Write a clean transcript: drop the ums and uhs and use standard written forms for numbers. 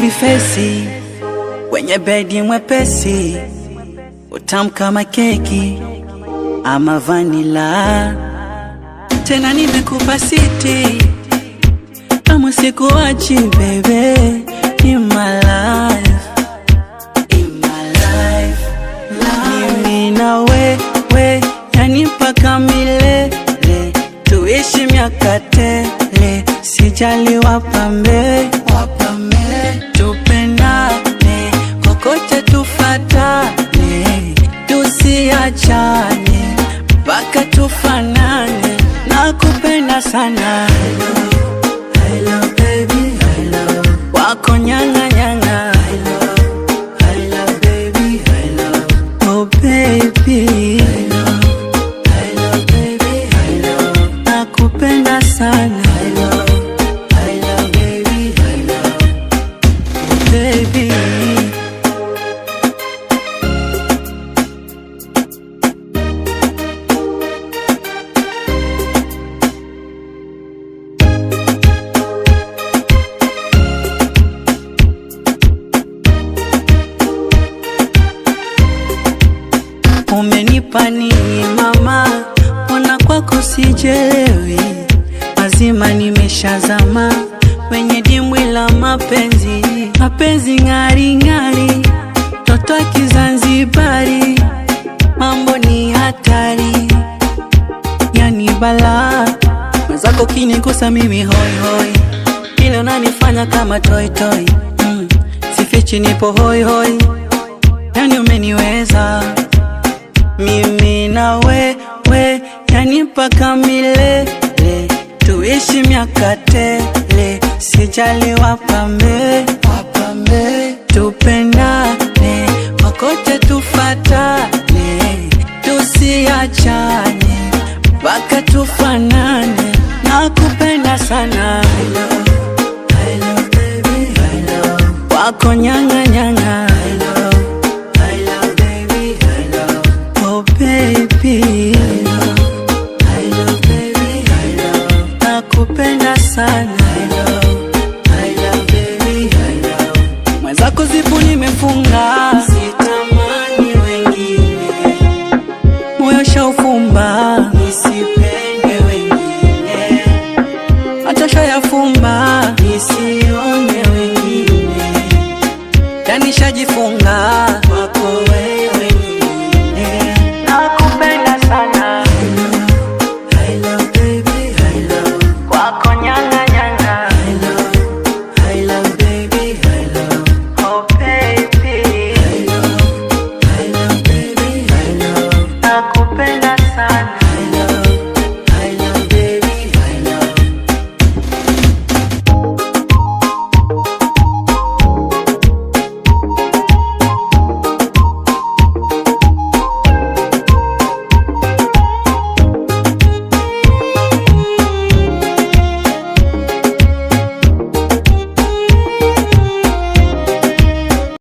baby face, kwenye bedi mwepesi, utamu kama keki ama vanilla. Tena nimekupa siti, kama sikuachi baby, in my life, in my life, mimi na wewe, yani mpaka milele, tuishi miaka tele, sijali wapambe, tupendane, kokote tufatane, tusiachane, mpaka tufanane, nakupenda sana. I love baby, I love wako nyanga nyanga. I love baby, I love oh baby. I love baby, I love nakupenda sana. I love baby, I love baby. Umenipa nini mama, ona kwako sijelewi, mazima nimeshazama kwenye dimbwi la mapenzi, mapenzi ngari ngari, toto Kizanzibari, mambo ni hatari, yani bala, mwenzako kinigusa mimi hoi hoi, ile unanifanya kama toy toy, sifichi nipo hoi hoi, yani umeniweza mimi na wewe, yani mpaka milele, tuishi miaka tele, sijali wapambe, tupendane, kokote tufatane, tusiachane, mpaka tufanane, nakupenda sana. I love baby, I love wako nyanga nyanga.